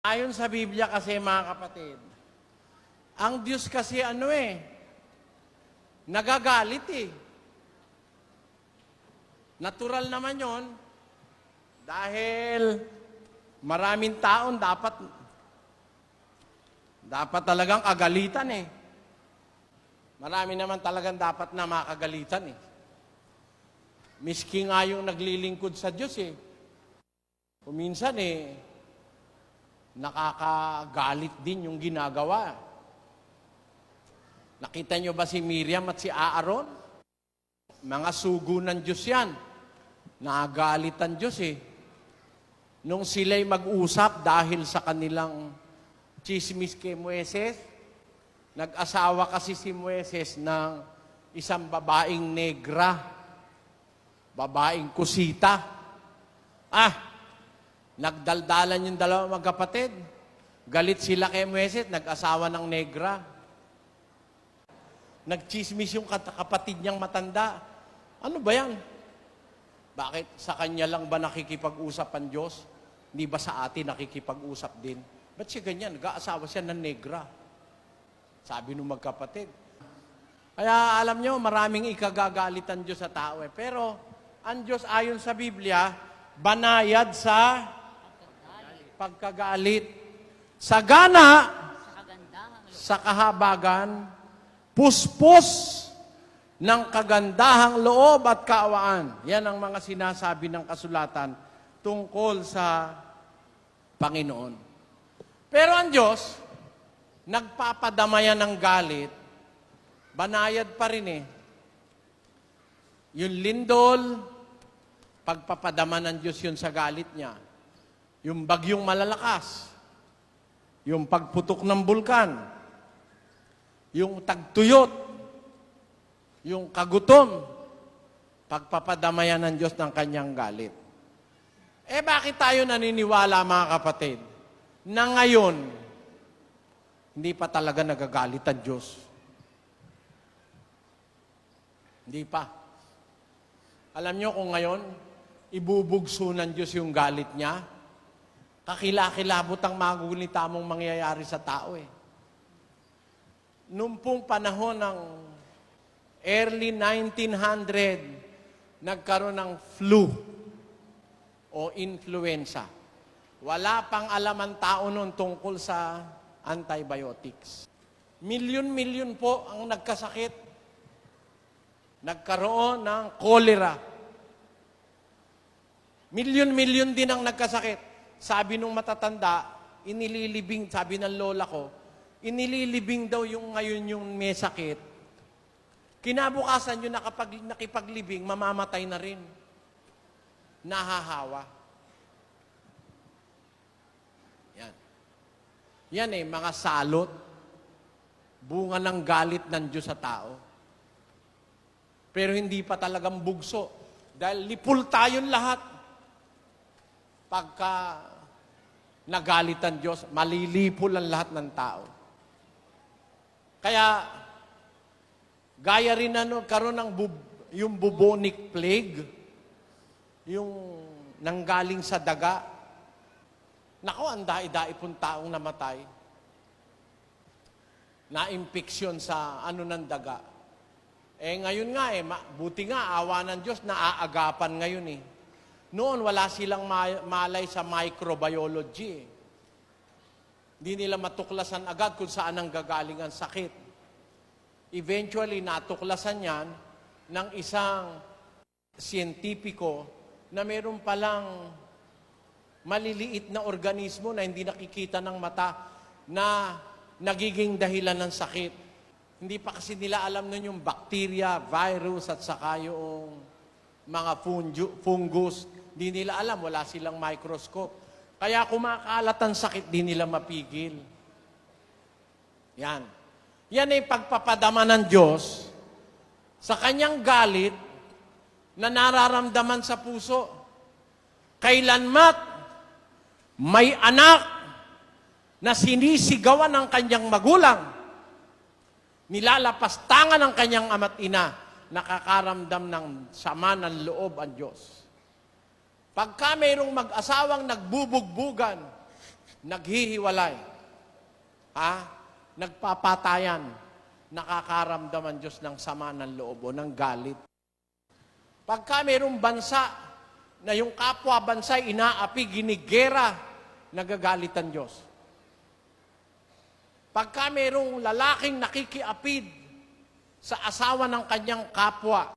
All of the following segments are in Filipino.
Ayon sa Biblia kasi mga kapatid, ang Diyos kasi nagagalit eh. Natural naman yon dahil maraming taon dapat talagang kagalitan eh. Marami naman talagang dapat na makagalitan eh. Miski nga yung naglilingkod sa Diyos eh. Kuminsan nakakagalit din yung ginagawa. Nakita nyo ba si Miriam at si Aaron? Mga sugo ng Diyos yan. Nagalit ang Diyos eh. Nung sila'y mag-usap dahil sa kanilang chismis kay Moises, nag-asawa kasi si Moises ng isang babaeng negra, babaeng kusita. Nagdaldalan yung dalawang magkapatid. Galit sila kay Moises, nag-asawa ng negra. Nagchismis yung kapatid niyang matanda. Ano ba yan? Bakit sa kanya lang ba nakikipag-usap ang Diyos? Hindi ba sa atin nakikipag-usap din? Ba't siya ganyan? Nag-aasawa siya ng negra. Sabi nung magkapatid. Kaya alam nyo, maraming ikagagalit ang Diyos sa tao eh. Pero ang Diyos ayon sa Biblia, banayad sa pagkagalit. Sagana sa kahabagan, puspos ng kagandahang loob at kaawaan. Yan ang mga sinasabi ng kasulatan tungkol sa Panginoon. Pero ang Diyos, nagpapadamayan ng galit, banayad pa rin eh. Yung lindol, pagpapadama ng Diyos yun sa galit niya. Yung bagyong malalakas, yung pagputok ng bulkan, yung tagtuyot, yung kagutom, pagpapadamayan ng Diyos ng kanyang galit. Bakit tayo naniniwala mga kapatid, na ngayon, hindi pa talaga nagagalit ang Diyos? Hindi pa. Alam nyo kung ngayon, ibubugso ng Diyos yung galit niya, kakilakilabot ang magugunita mong mangyayari sa tao eh. Noong pong panahon ng early 1900, nagkaroon ng flu o influenza. Wala pang alam ang tao noon tungkol sa antibiotics. Milyon-milyon po ang nagkasakit. Nagkaroon ng cholera. Milyon-milyon din ang nagkasakit. Sabi nung matatanda, inililibing, sabi ng lola ko, inililibing daw yung ngayon yung may sakit. Kinabukasan yung nakipaglibing, mamamatay na rin. Nahahawa. Yan mga salot, bunga ng galit ng Diyos sa tao. Pero hindi pa talagang bugso. Dahil lipul tayong lahat. Pagka nagalit ang Diyos, malilipol ang lahat ng tao. Kaya, gaya rin karoon ng yung bubonic plague, yung nanggaling sa daga. Nako, ang dai-dai pong taong namatay. Na-impeksyon sa ng daga. Ngayon nga buti nga, awa ng Diyos, naaagapan ngayon eh. Noon, wala silang malay sa microbiology. Hindi nila matuklasan agad kung saan ang gagaling ang sakit. Eventually, natuklasan yan ng isang siyentipiko na meron palang maliliit na organismo na hindi nakikita ng mata na nagiging dahilan ng sakit. Hindi pa kasi nila alam nun yung bacteria, virus, at saka yung mga fungus. Di nila alam, wala silang microscope. Kaya kumakalat ang sakit, di nila mapigil. Yan. Yan ay pagpapadama ng Diyos sa kanyang galit na nararamdaman sa puso. Kailanmat may anak na sinisigawan ng kanyang magulang, nilalapastangan ng kanyang ama't ina, nakakaramdam ng sama ng loob ang Diyos. Pagka mayroong mag-asawang nagbubugbugan, naghihiwalay, nagpapatayan, nakakaramdaman Diyos ng sama ng loob o ng galit. Pagka mayroong bansa na yung kapwa bansa inaapi, ginigera, nagagalit ang Diyos. Pagka mayroong lalaking nakikiapid sa asawa ng kanyang kapwa,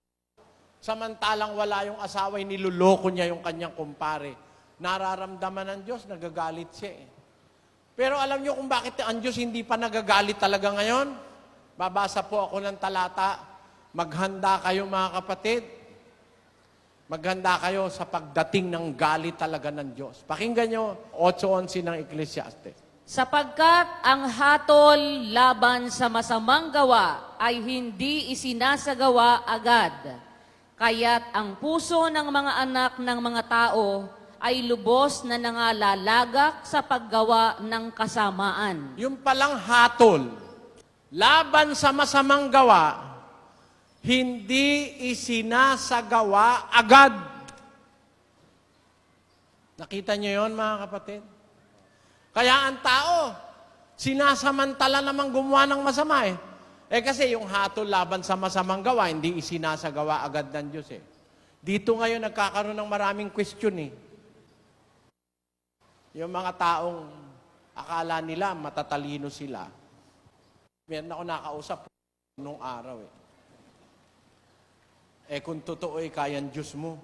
samantalang wala yung asawa, niluloko niya yung kanyang kumpare, nararamdaman ng Diyos, nagagalit siya eh. Pero alam niyo kung bakit ang Diyos hindi pa nagagalit talaga ngayon? Babasa po ako ng talata, maghanda kayo mga kapatid, maghanda kayo sa pagdating ng galit talaga ng Diyos. Pakinggan nyo, 8:11 ng Ecclesiastes. Sapagkat ang hatol laban sa masamang gawa ay hindi isinasagawa agad. Kaya't ang puso ng mga anak ng mga tao ay lubos na nangalalagak sa paggawa ng kasamaan. Yung palang hatol, laban sa masamang gawa, hindi isinasagawa agad. Nakita niyo yon mga kapatid? Kaya ang tao, sinasamantala namang gumawa ng masama eh. Kasi yung hatol laban sa masamang gawa, hindi isinasagawa agad ng Diyos eh. Dito ngayon nagkakaroon ng maraming question eh. Yung mga taong akala nila matatalino sila. Meron ako nakausap nung araw eh. Kung totoo kayang Diyos mo,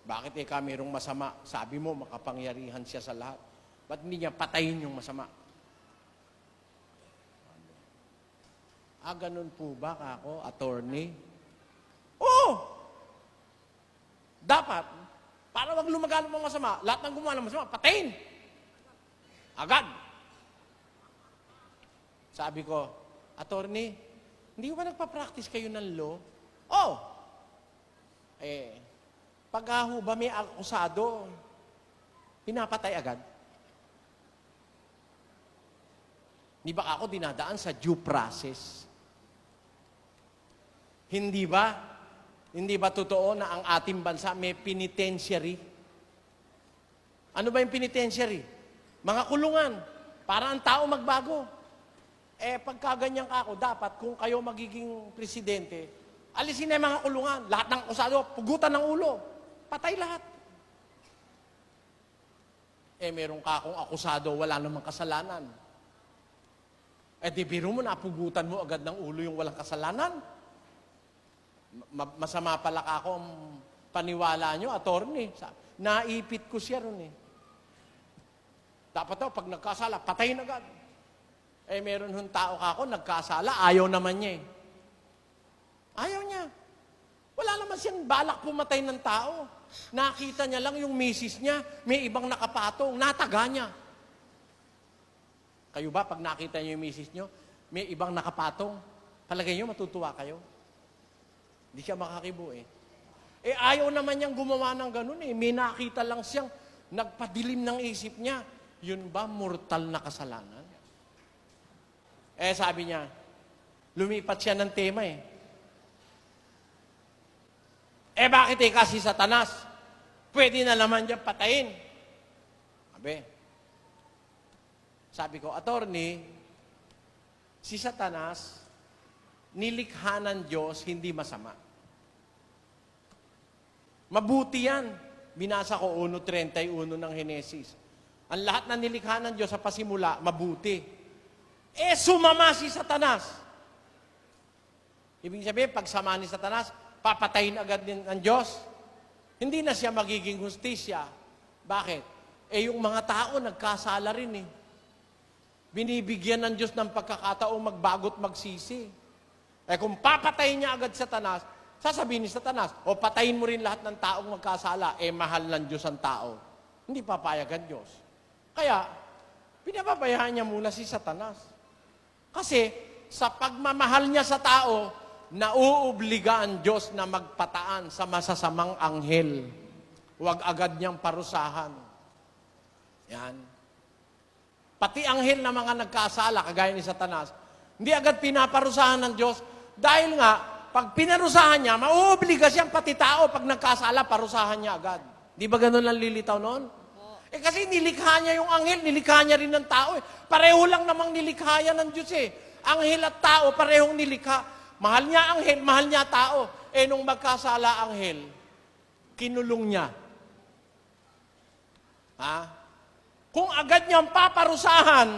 bakit mayroong masama? Sabi mo, makapangyarihan siya sa lahat. Ba't hindi niya patayin yung masama? Ganun po ba ako, attorney? Oo! Dapat, para wag lumaganap ng masama, lahat ng gumawa ng masama, patayin! Agad! Sabi ko, attorney, hindi ba nagpa-practice kayo ng law? Oh! Pag ba may akusado, pinapatay agad? Di ba ako dinadaan sa due process? Hindi ba? Hindi ba totoo na ang ating bansa may penitentiary? Ano ba yung penitentiary? Mga kulungan. Para ang tao magbago. Pagka ganyan ka ako, dapat kung kayo magiging presidente, alisin na yung mga kulungan. Lahat ng akusado, pugutan ng ulo. Patay lahat. Meron ka akong akusado, wala namang kasalanan. Di biro mo, napugutan mo agad ng ulo yung walang kasalanan. Masama pala ka ako ang paniwala nyo, attorney. Naipit ko siya ron eh. Dapat daw, pag nagkasala, patayin agad. Meron hong tao ka ako, nagkasala, ayaw naman niya eh. Ayaw niya. Wala naman siyang balak pumatay ng tao. Nakita niya lang yung misis niya, may ibang nakapatong, nataga niya. Kayo ba, pag nakita niyo yung misis niyo, may ibang nakapatong, palagay niyo, matutuwa kayo? Hindi siya makakibo eh. Ayaw naman niyang gumawa ng ganun eh. May nakita lang siyang nagpadilim ng isip niya. Yun ba mortal na kasalanan? Sabi niya, lumipat siya ng tema eh. Bakit kasi Satanas? Pwede na naman dyan patayin. Sabi ko, attorney, si Satanas, nilikha ng Diyos, hindi masama. Mabuti yan. Binasa ko 1:31 ng Henesis. Ang lahat na nilikha ng Diyos sa pasimula, mabuti. Sumama si Satanas. Ibig sabihin, pag sama ni Satanas, papatayin agad din ng Diyos. Hindi na siya magiging hustisya. Bakit? Yung mga tao nagkasala rin eh. Binibigyan ng Diyos ng pagkakataong magbago't magsisi. Kung papatayin niya agad Satanas, sasabihin ni Satanas, patayin mo rin lahat ng taong magkasala, mahal ng Diyos ang tao. Hindi papayag ang Diyos. Kaya, pinapabayaan niya muna si Satanas. Kasi, sa pagmamahal niya sa tao, nauobliga ang Diyos na magpataan sa masasamang anghel. Huwag agad niyang parusahan. Yan. Pati anghel na mga nagkasala, kagaya ni Satanas, hindi agad pinaparusahan ng Diyos dahil nga, pag pinarusahan niya, mauobliga siyang pati tao pag nagkasala, parusahan niya agad. Di ba ganun lang lilitaw noon? Kasi nilikha niya yung anghel, nilikha niya rin ng tao. Pareho lang namang nilikha yan ng Diyos eh. Anghel at tao, parehong nilikha. Mahal niya anghel, mahal niya tao. Nung magkasala anghel, kinulong niya. Kung agad niyang paparusahan,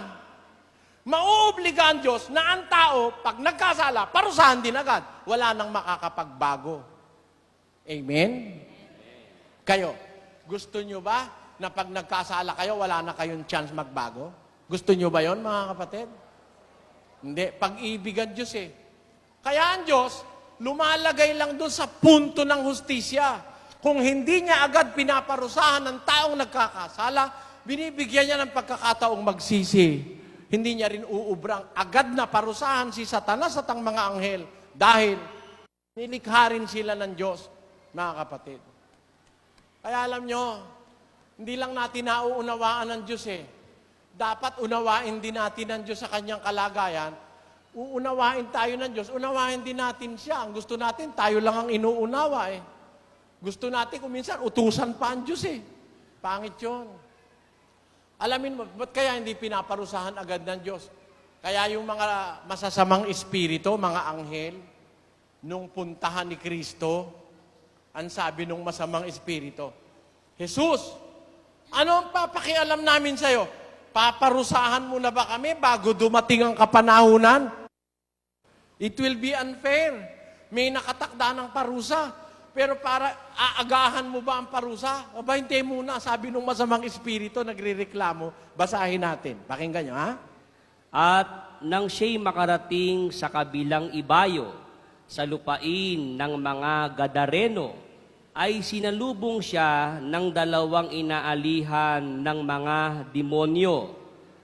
mauobliga ang Diyos na ang tao, pag nagkasala, parusahan din agad. Wala nang makakapagbago. Amen? Kayo, gusto niyo ba na pag nagkasala kayo, wala na kayong chance magbago? Gusto niyo ba yon mga kapatid? Hindi. Pag-ibig ang Diyos eh. Kaya ang Diyos, lumalagay lang doon sa punto ng hustisya. Kung hindi niya agad pinaparusahan ng taong nagkakasala, binibigyan niya ng pagkakataong magsisi. Hindi niya rin uubrang agad na parusahan si Satanas at ang mga anghel dahil nilikha rin sila ng Diyos, mga kapatid. Kaya alam nyo, hindi lang natin nauunawaan ng Diyos eh. Dapat unawain din natin ng Diyos sa kanyang kalagayan. Uunawain tayo ng Diyos, unawain din natin siya. Ang gusto natin, tayo lang ang inuunawa eh. Gusto natin kung minsan, utusan pa ang Diyos eh. Pangit yun. Alamin mo, ba't kaya hindi pinaparusahan agad ng Diyos? Kaya yung mga masasamang espiritu, mga anghel, nung puntahan ni Kristo, ang sabi nung masamang espiritu, Jesus, ano ang papakialam namin sa'yo? Paparusahan mo na ba kami bago dumating ang kapanahunan? It will be unfair. May nakatakda ng parusa. Pero para aagahan mo ba ang parusa? Aba, hindi muna. Sabi nung masamang espiritu, nagre-reklamo. Basahin natin. Pakinggan nyo, ha? At nang siya'y makarating sa kabilang ibayo, sa lupain ng mga Gadareno, ay sinalubong siya ng dalawang inaalihan ng mga demonyo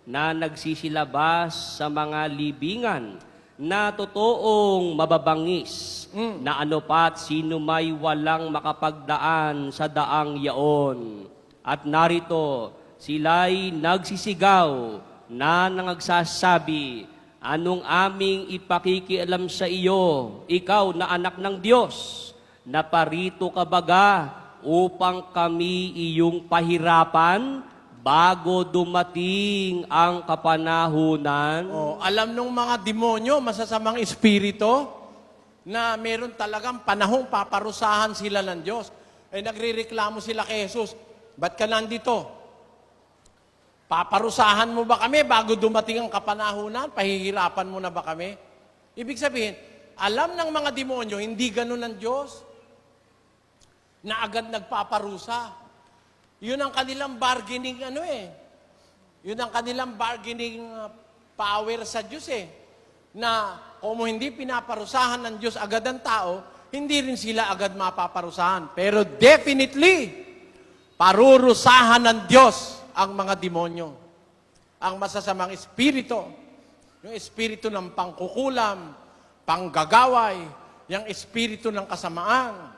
na nagsisilabas sa mga libingan na totoong mababangis na ano pat sino may walang makapagdaan sa daang yaon. At narito, sila'y nagsisigaw na nangagsasabi, anong aming ipakikialam sa iyo, ikaw na anak ng Diyos? Naparito ka baga upang kami iyong pahirapan bago dumating ang kapanahunan? Alam nung mga demonyo, masasamang espiritu, na meron talagang panahong paparusahan sila ng Diyos. Nagre-reklamo sila kay Jesus, ba't ka nandito? Paparusahan mo ba kami bago dumating ang kapanahunan? Pahihirapan mo na ba kami? Ibig sabihin, alam ng mga demonyo, hindi ganun ang Diyos na agad nagpaparusa. Yun ang kanilang bargaining Yun ang kanilang bargaining power sa Diyos Na kung hindi pinaparusahan ng Diyos agad ang tao, hindi rin sila agad mapaparusahan. Pero definitely, parurusahan ng Diyos ang mga demonyo. Ang masasamang espiritu. Yung espiritu ng pangkukulam, panggagaway, yung espiritu ng kasamaan.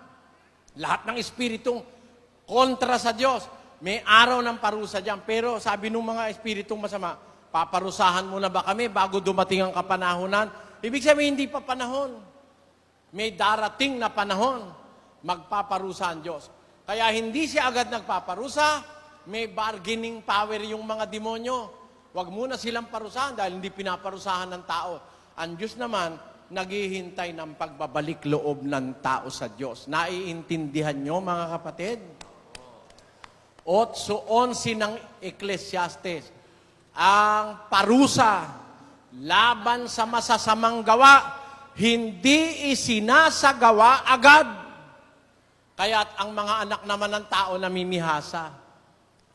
Lahat ng espiritong kontra sa Diyos, may araw ng parusa dyan. Pero sabi ng mga espiritong masama, paparusahan mo na ba kami bago dumating ang kapanahunan? Ibig sabihin, hindi pa panahon. May darating na panahon, magpaparusa ang Diyos. Kaya hindi siya agad nagpaparusa, may bargaining power yung mga demonyo. Huwag muna silang parusahan dahil hindi pinaparusahan ng tao. Ang Diyos naman, naghihintay ng pagbabalik loob ng tao sa Diyos. Naiintindihan nyo, mga kapatid? 8:11 ng Ecclesiastes. Ang parusa laban sa masasamang gawa, hindi isinasagawa agad. Kaya't ang mga anak naman ng tao namimihasa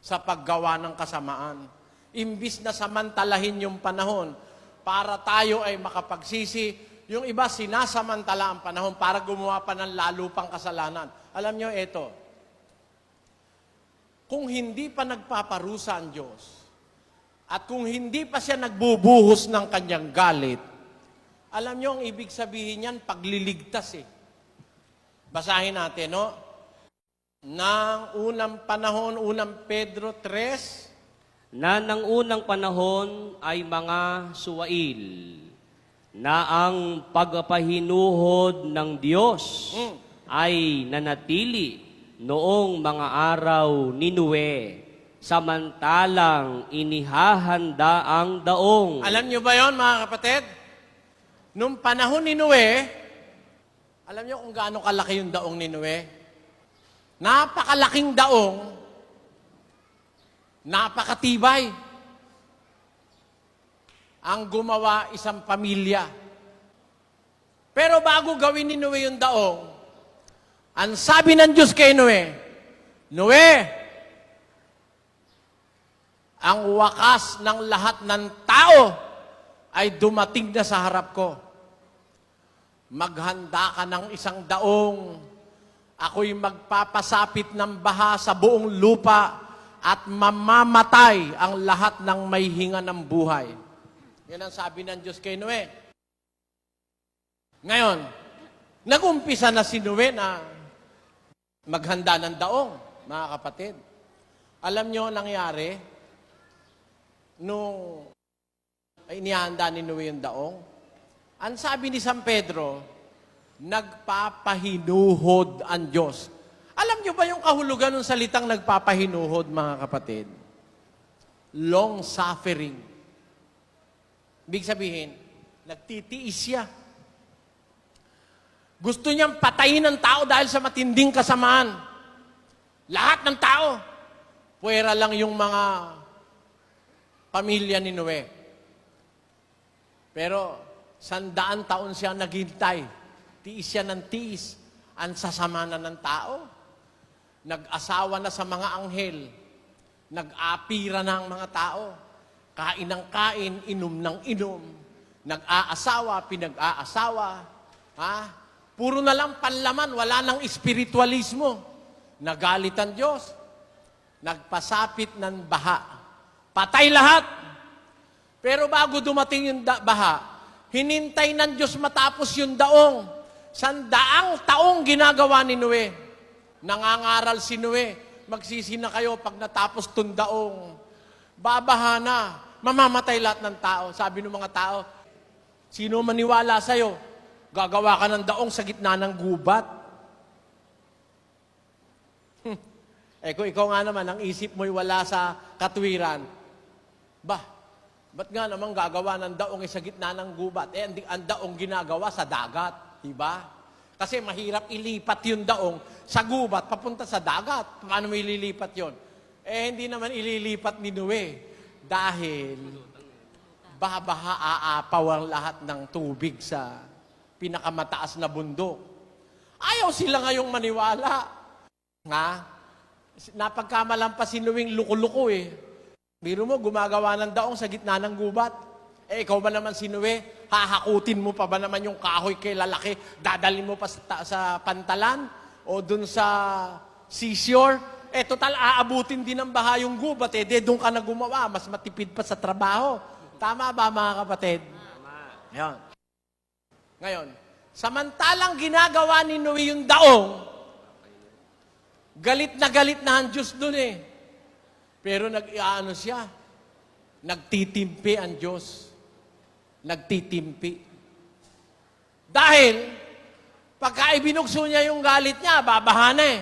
sa paggawa ng kasamaan. Imbis na samantalahin yung panahon para tayo ay makapagsisi, yung iba sinasamantala ang panahon para gumawa pa ng lalo pang kasalanan. Alam nyo, ito, kung hindi pa nagpaparusa ang Diyos, at kung hindi pa siya nagbubuhos ng kanyang galit, alam nyo, ang ibig sabihin yan, pagliligtas Basahin natin, no? Nang unang panahon, unang Pedro 3, na ng unang panahon ay mga suwail, na ang pagpahinuhod ng Diyos ay nanatili noong mga araw ni Noe samantalang inihahanda ang daong. Alam nyo ba yon mga kapatid? Nung panahon ni Noe, alam nyo kung gaano kalaki yung daong ni Noe? Napakalaking daong, napakatibay. Ang gumawa isang pamilya. Pero bago gawin ni Noe yung daong, ang sabi ng Diyos kay Noe, Noe, ang wakas ng lahat ng tao ay dumating na sa harap ko. Maghanda ka ng isang daong. Ako'y magpapasapit ng baha sa buong lupa at mamamatay ang lahat ng may hinga ng buhay. Yan ang sabi ng Diyos kay Noe. Ngayon, nag-umpisa na si Noe na maghanda ng daong, mga kapatid. Alam nyo ang nangyari? Nung inihanda ni Noe yung daong, ang sabi ni San Pedro, nagpapahinuhod ang Diyos. Alam nyo ba yung kahulugan ng salitang nagpapahinuhod, mga kapatid? Long suffering. Ibig sabihin, nagtitiis siya. Gusto niyang patayin ang tao dahil sa matinding kasamaan. Lahat ng tao. Puwera lang yung mga pamilya ni Noe. Pero 100 taon siya naghintay. Tiis siya ng tiis. Ang sasama na ng tao. Nag-asawa na sa mga anghel. Nag-apira na ang mga tao. Kain ng kain, inom ng inom. Nag-aasawa, pinag-aasawa. Ha? Puro na lang panlaman, wala nang espiritualismo. Nagalit ang Diyos. Nagpasapit ng baha. Patay lahat. Pero bago dumating yung baha, hinintay ng Diyos matapos yung daong. 100 taong ginagawa ni Noe. Nangangaral si Noe, magsisi na kayo pag natapos tong daong. Babaha na, mamamatay lahat ng tao. Sabi ng mga tao, sino maniwala sa'yo? Gagawa ka ng daong sa gitna ng gubat. Kung ikaw nga naman, ang isip mo'y wala sa katwiran, ba't nga naman gagawa ng daong sa gitna ng gubat? Ang daong ginagawa sa dagat, diba? Kasi mahirap ilipat yung daong sa gubat, papunta sa dagat. Paano mo ililipat yon? Hindi naman ililipat ni Noe. Dahil babaha aapaw ang lahat ng tubig sa pinakamataas na bundok. Ayaw sila ngayong maniwala. Nga? Napagkamalampas si Noeng luko-luko eh. Biro mo, gumagawa ng daong sa gitna ng gubat. Ikaw ba naman si Noe? Hahakutin mo pa ba naman yung kahoy kay lalaki? Dadalhin mo pa sa pantalan? O dun sa seashore? Total, aabutin din ng baha yung gubat. Doon ka na gumawa. Mas matipid pa sa trabaho. Tama ba, mga kapatid? Tama. Ngayon, samantalang ginagawa ni Noe yung daong, galit na ang Diyos dun eh. Pero nag-iano siya. Nagtitimpi ang Diyos. Nagtitimpi. Dahil, pagka ibinukso niya yung galit niya, babaha na eh.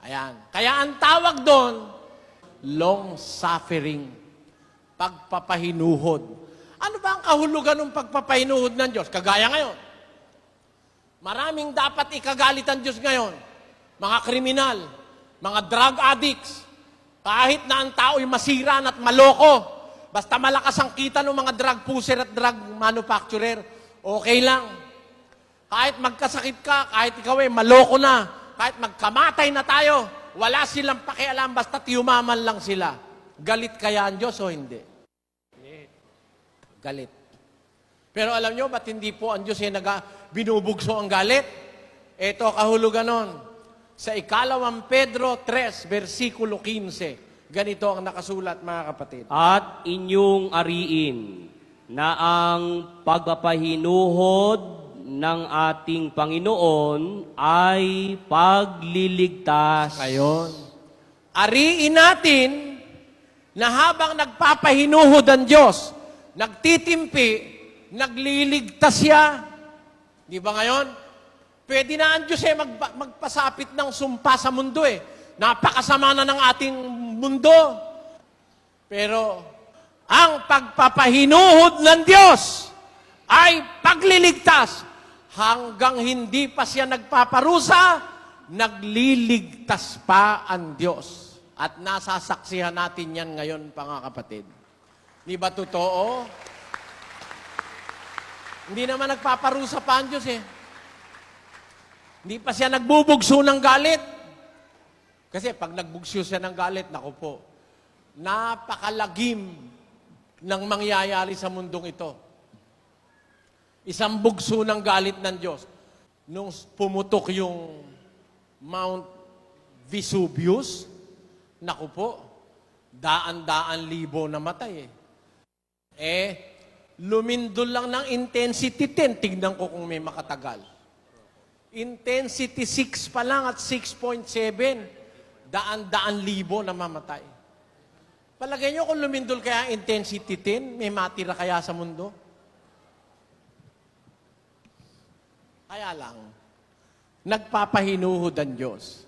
Ayan. Kaya ang tawag doon, long suffering. Pagpapahinuhod. Ano ba ang kahulugan ng pagpapahinuhod ng Diyos? Kagaya ngayon. Maraming dapat ikagalit ang Diyos ngayon. Mga kriminal, mga drug addicts, kahit na ang tao'y masira at maloko, basta malakas ang kita ng mga drug pusher at drug manufacturer, okay lang. Kahit magkasakit ka, kahit ikaw ay maloko na, kahit magkamatay na tayo, wala silang pakialam, basta yumaman lang sila. Galit kaya ang Diyos o hindi? Galit. Pero alam nyo, ba't hindi po ang Diyos ay binubugso ang galit? Ito kahulugan nun. Sa 2 Pedro 3, versikulo 15. Ganito ang nakasulat, mga kapatid. At inyong ariin na ang pagpapahinuhod ng ating Panginoon ay pagliligtas. Ngayon, ariin natin na habang nagpapahinuhod ang Diyos, nagtitimpi, nagliligtas siya. Di ba ngayon? Pwede na ang Diyos magpasapit ng sumpa sa mundo eh. Napakasama na ng ating mundo. Pero ang pagpapahinuhod ng Diyos ay pagliligtas. Hanggang hindi pa siya nagpaparusa, nagliligtas pa ang Diyos. At nasasaksihan natin yan ngayon, mga kapatid. Di ba totoo? Hindi naman nagpaparusa pa ang Diyos eh. Hindi pa siya nagbubugso ng galit. Kasi pag nagbugso siya ng galit, naku po, napakalagim ng mangyayari sa mundong ito. Isang bugso ng galit ng Diyos. Nung pumutok yung Mount Vesuvius, naku po, daan-daan libo namatay lumindol lang ng intensity 10. Tignan ko kung may makatagal. Intensity 6 pa lang at 6.7. Daan-daan libo na mamatay. Palagay nyo kung lumindol kaya intensity 10, may matira kaya sa mundo? Kaya lang, nagpapahinuhod ang Diyos.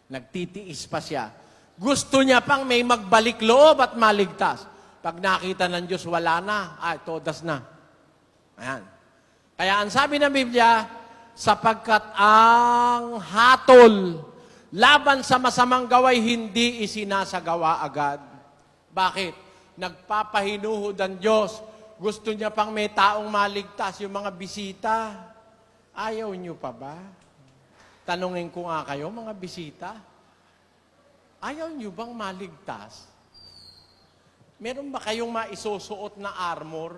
Nagtitiis pa siya. Gusto niya pang may magbalik loob at maligtas. Pag nakita ng Diyos, wala na. Todas na. Ayan. Kaya ang sabi ng Biblia, sapagkat ang hatol laban sa masamang gaway hindi isinasagawa agad. Bakit? Nagpapahinuhod ang Diyos. Gusto niya pang may taong maligtas. Yung mga bisita, ayaw niyo pa ba? Tanungin ko nga kayo, mga bisita, ayaw niyo bang maligtas? Meron ba kayong maisusuot na armor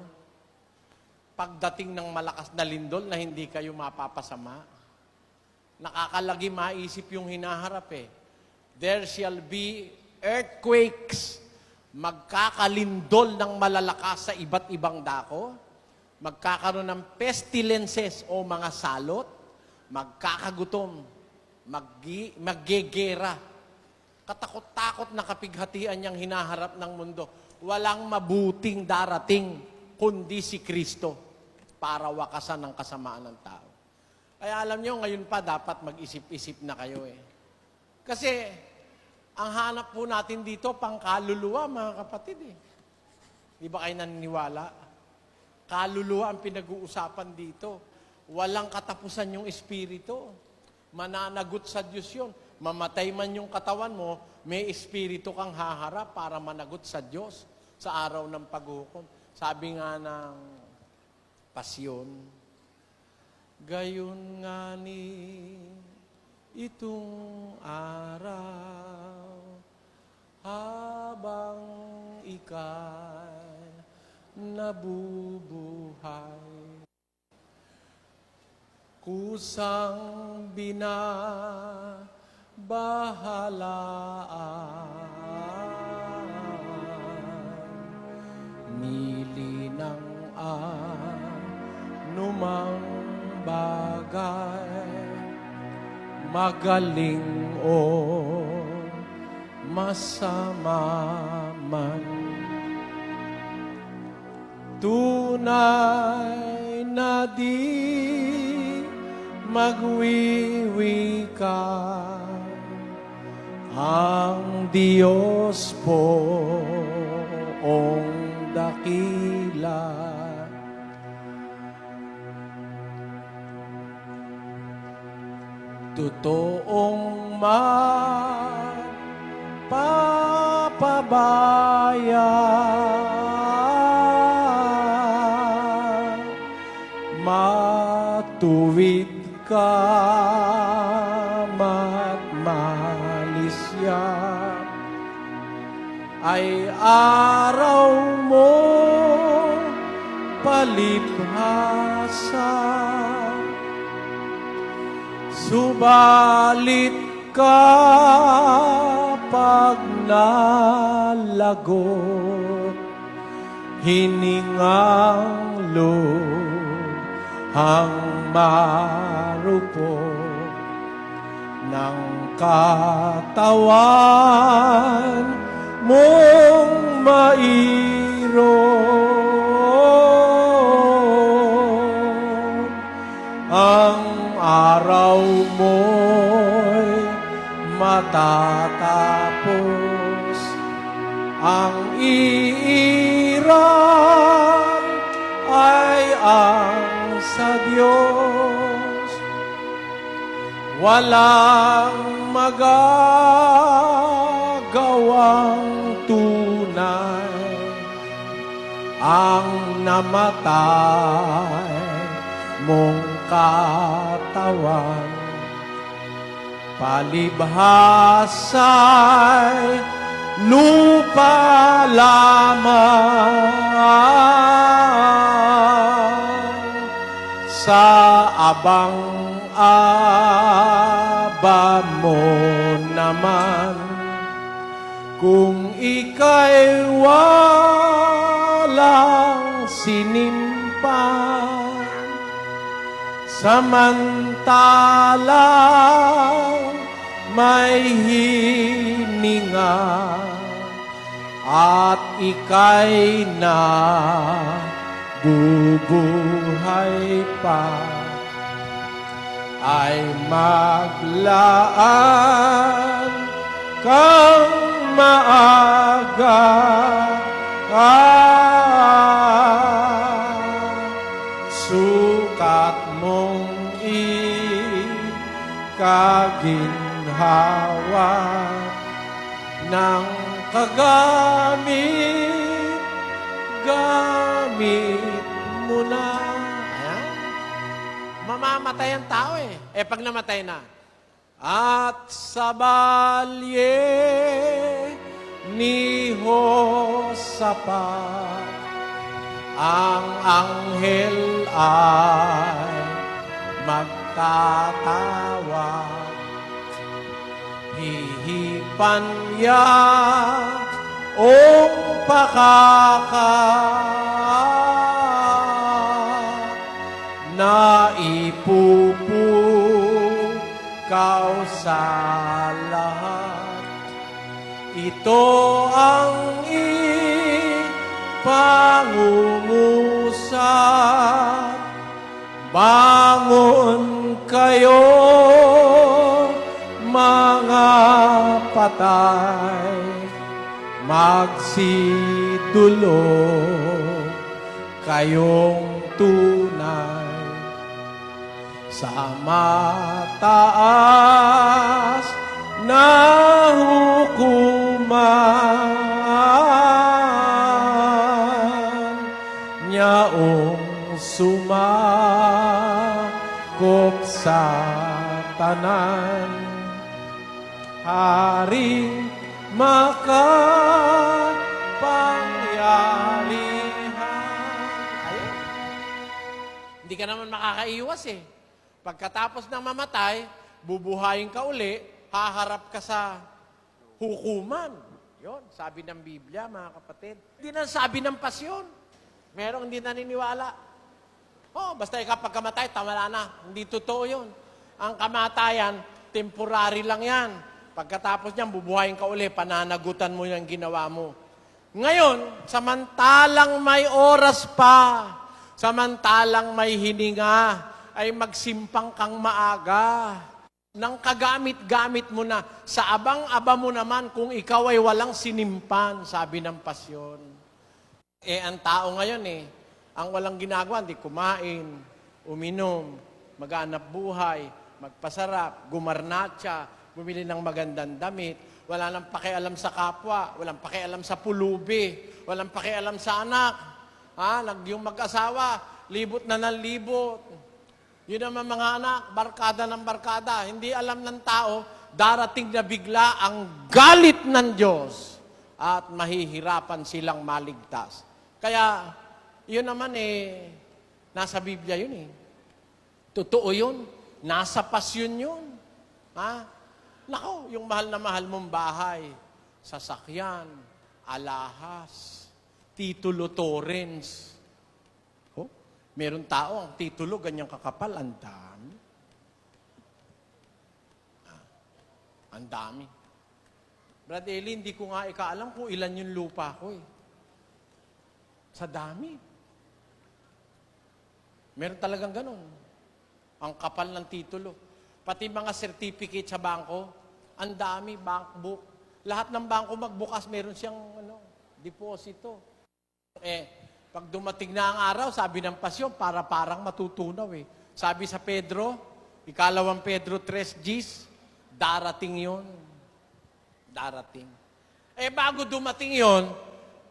pagdating ng malakas na lindol na hindi kayo mapapasama? Nakakalagi maisip yung hinaharap There shall be earthquakes. Magkakalindol ng malalakas sa iba't ibang dako. Magkakaroon ng pestilences o mga salot. Magkakagutom. Maggegera. Katakot-takot na kapighatian niyang hinaharap ng mundo. Walang mabuting darating kundi si Kristo para wakasan ang kasamaan ng tao. Kaya alam niyo, ngayon pa dapat mag-isip-isip na kayo Kasi, ang hanap po natin dito, pangkaluluwa, mga kapatid Di ba kayo naniniwala? Kaluluwa ang pinag-uusapan dito. Walang katapusan yung espiritu. Mananagot sa Diyos yun. Mamatay man yung katawan mo, may espiritu kang haharap para managot sa Diyos sa araw ng paghukom. Sabi nga ng pasyon, gayon nga ni itong araw habang ika'y nabubuhay. Kusang binabahalaan, nilinang anumang bagay, magaling o masama man. Tunay na di magwiwika ang Diyos poong dakila. Totoong magpapabayan, matuwid ka matmalisya, ay araw mo palibhasa. Subalit kapag nalagot, hiningang luhang marupok ng katawan mong mairo. Ang araw mo'y matatapos ang iiral ay ang sa Diyos. Walang magagawang tunay ang namatay mong katawan. Palibhasa'y lupa lamang sa abang-aba mo naman. Kung ika'y walang sinimpan, samantalang may hininga at ika'y na bubuhay pa, ay maglaan kang maaga. Sukat mong ikaginhawa ng gamit mo na. Ayan. Mamamatay ang tao eh. Pag namatay na. At sa balye ni Josaphat, ang anghel ay magtatawa. Hihipan niya ang pakaka na ipupukaw sa lahat. Ito ang pangungusap. Bangon kayo, mga patay, magsidulog kayong tunay sa mataas na hukuman. Nyaong sumakop sa tanan, Haring makapangyarihan. Ayun. Hindi ka naman makakaiwas eh. Pagkatapos ng mamatay, bubuhayin ka uli, haharap ka sa hukuman. Yon, sabi ng Biblia, mga kapatid. Hindi na sabi ng pasyon. Merong hindi naniniwala. Basta ikaw pagkamatay, tama na. Hindi totoo yun. Ang kamatayan, temporary lang yan. Pagkatapos niyan, bubuhayin ka uli, pananagutan mo yung ginawa mo. Ngayon, samantalang may oras pa, samantalang may hininga, ay magsimpang kang maaga. Nang kagamit-gamit mo na, sa abang-aba mo naman kung ikaw ay walang sinimpan, sabi ng pasyon. Ang tao ngayon ang walang ginagawa, hindi kumain, uminom, maghanap buhay, magpasarap, gumarnatsa, bumili ng magandang damit, wala nang pakialam sa kapwa, walang pakialam sa pulubi, walang pakialam sa anak. Yung mag-asawa, libot na ng libot. Yun naman mga anak, barkada ng barkada. Hindi alam ng tao, darating na bigla ang galit ng Diyos at mahihirapan silang maligtas. Kaya, yun naman nasa Biblia yun Totoo yun. Nasa pasyon yun. Nako, yung mahal na mahal mong bahay, sasakyan, alahas, titulo torrents. Meron tao, ang titulo, ganyang kakapal, ang dami. Ang dami. Brad Eli, hindi ko nga ikaalam kung ilan yung lupa ko Sa dami. Meron talagang ganun. Ang kapal ng titulo. Pati mga certificate sa bangko, Ang dami, bank book. Lahat ng bangko magbukas, meron siyang deposito. Pag dumating na ang araw, sabi ng pasyon, parang matutunaw eh. Sabi sa Pedro, ikalawang Pedro 3:10, darating yon. Darating. Bago dumating yon,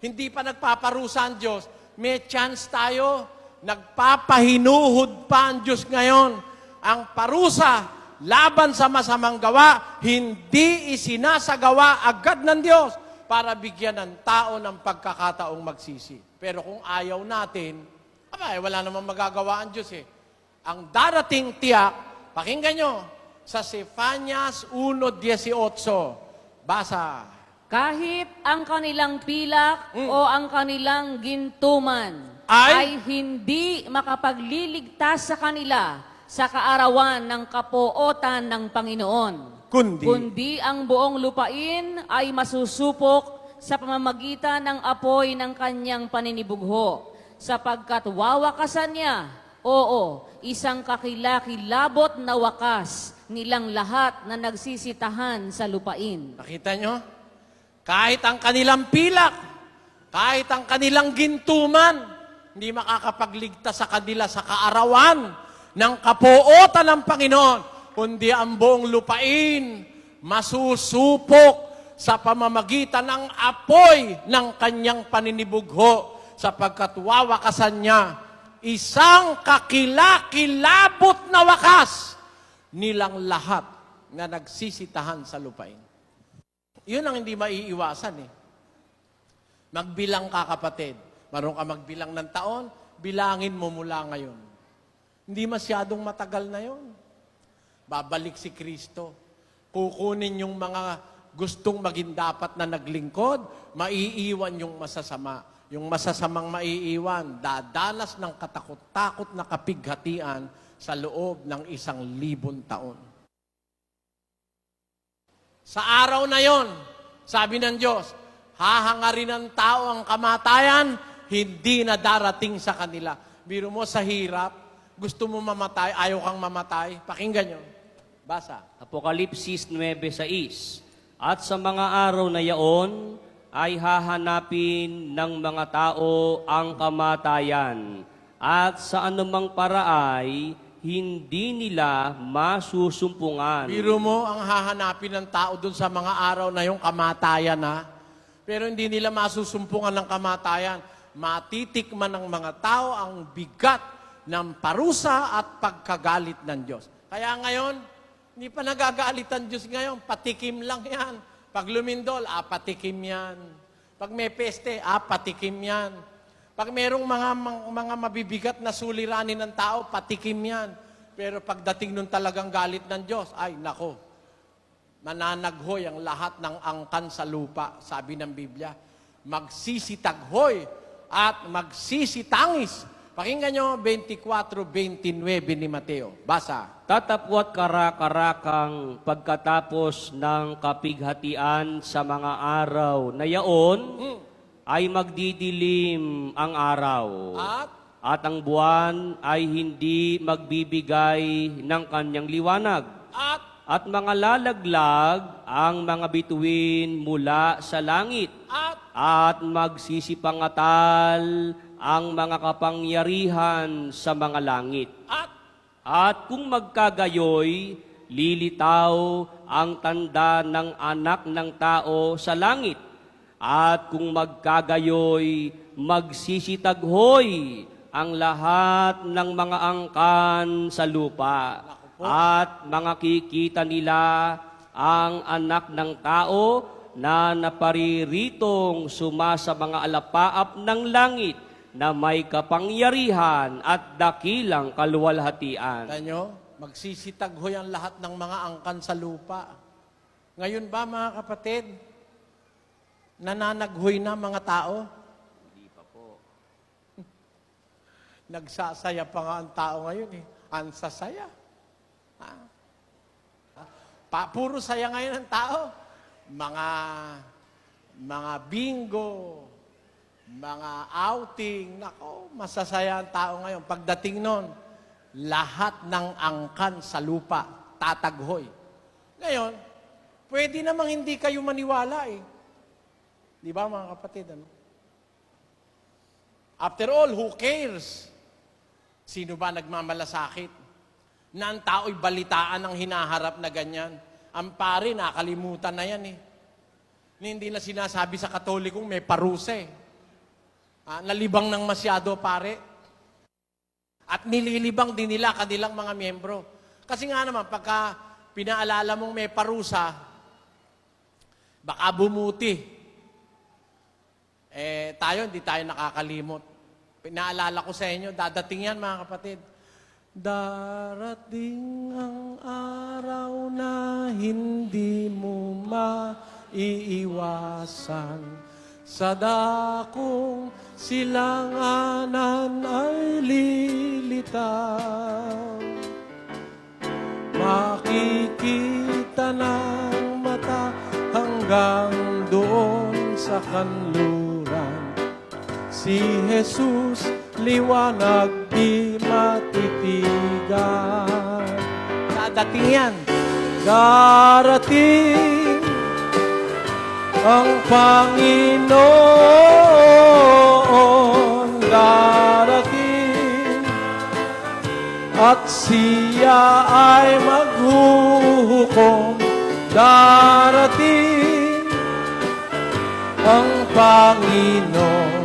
hindi pa nagpaparusa ang Diyos, may chance tayo, nagpapahinuhod pa ang Diyos ngayon. Ang parusa laban sa masamang gawa, hindi isinasagawa agad ng Diyos para bigyan ng tao ng pagkakataong magsisi. Pero kung ayaw natin, wala namang magagawa ang Diyos eh. Ang darating tiyak, pakinggan nyo, sa Sefanias 1:18, basa. Kahit ang kanilang pilak o ang kanilang gintuman Ay? ay hindi makapagliligtas sa kanila sa kaarawan ng kapuotan ng Panginoon. Kundi ang buong lupain ay masusupok sa pamamagitan ng apoy ng kanyang paninibugho, sapagkat wawakasan niya, isang kakilakilabot na wakas nilang lahat na nagsisitahan sa lupain. Nakita nyo? Kahit ang kanilang pilak, kahit ang kanilang gintuman, hindi makakapagligtas sa kanila sa kaarawan ng kapuotan ng Panginoon, kundi ang buong lupain masusupok sa pamamagitan ng apoy ng kanyang paninibugho, sapagkat wawakasan niya isang kakilakilabot na wakas nilang lahat na nagsisitahan sa lupain. Yun ang hindi maiiwasan eh. Magbilang ka, kapatid. Marunong ka magbilang ng taon, bilangin mo mula ngayon. Hindi masyadong matagal na yon. Babalik si Kristo. Kukunin yung mga gustong maging dapat na naglingkod, maiiwan yung masasama. Yung masasamang maiiwan, dadalas ng katakot-takot na kapighatian sa loob ng 1,000 taon. Sa araw na yon, sabi ng Diyos, hahangarin ng tao ang kamatayan, hindi na darating sa kanila. Biro mo sa hirap, gusto mo mamatay, ayaw kang mamatay. Pakinggan nyo. Basa. Apokalipsis 9:6. At sa mga araw na yaon, ay hahanapin ng mga tao ang kamatayan. At sa anumang paraay, hindi nila masusumpungan. Biro mo ang hahanapin ng tao dun sa mga araw na yung kamatayan na. Pero hindi nila masusumpungan ng kamatayan. Matitikman ng mga tao ang bigat ng parusa at pagkagalit ng Diyos. Kaya ngayon, hindi pa nagagalit ang Diyos ngayon. Patikim lang yan. Pag lumindol, patikim yan. Pag may peste, patikim yan. Pag merong mga mabibigat na suliranin ng tao, patikim yan. Pero pagdating nun talagang galit ng Diyos, ay nako, mananaghoy ang lahat ng angkan sa lupa, sabi ng Biblia. Magsisitaghoy at magsisitangis. Pakinggan nyo, 24:29 ni Mateo. Basa. Tatapwat karak-karakang pagkatapos ng kapighatian sa mga araw na yaon, ay magdidilim ang araw. At ang buwan ay hindi magbibigay ng kanyang liwanag. At mga lalaglag ang mga bituin mula sa langit. At magsisipangatal ang mga kapangyarihan sa mga langit. At kung magkagayoy, lilitaw ang tanda ng anak ng tao sa langit. At kung magkagayoy, magsisitaghoy ang lahat ng mga angkan sa lupa. At makikita nila ang anak ng tao na napariritong suma sa mga alapaap ng langit, na may kapangyarihan at dakilang kaluwalhatian. Tanyo, magsisitaghoy ang lahat ng mga angkan sa lupa. Ngayon ba, mga kapatid, nananaghoy na mga tao? Hindi pa po. Nagsasaya pa nga ang tao ngayon eh. Ang sasaya. Puro saya ngayon ang tao. Mga bingo, mga outing, nako, masasaya ang tao ngayon. Pagdating nun, lahat ng angkan sa lupa, tataghoy. Ngayon, Pwede namang hindi kayo maniwala eh. Di ba mga kapatid? Ano? After all, who cares? Sino ba nagmamalasakit? Na ang tao'y balitaan ang hinaharap na ganyan. Ang pare, nakalimutan na yan eh. Hindi na sinasabi sa Katolikong may parusa eh. Nalibang ng masyado, pare. At nililibang din nila kanilang mga miyembro. Kasi nga naman, pagka pinaalala mong may parusa, baka bumuti. Tayo, hindi tayo nakakalimot. Pinaalala ko sa inyo, dadating yan mga kapatid. Darating ang araw na hindi mo maiiwasan. Sa dakong silanganan ay lilitaw. Makikita ng mata hanggang doon sa kanluran. Si Jesus, liwanag di matitigan. Dadating yan. Darating ang Panginoon. Darating at siya ay maghuhukom. Darating ang Panginoon.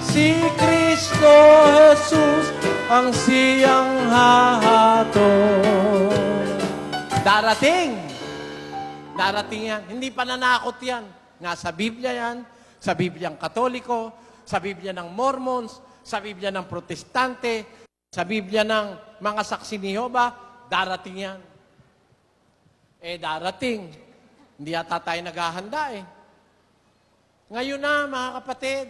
Si Kristo Jesus ang siyang hahatol. Darating. Darating yan. Hindi pananakot yan. Nga sa Biblia yan, sa Bibliang Katoliko, sa Biblia ng Mormons, sa Biblia ng Protestante, sa Biblia ng mga saksi ni Jehovah, darating yan. Darating. Hindi yata tayo naghahanda eh. Ngayon na, mga kapatid,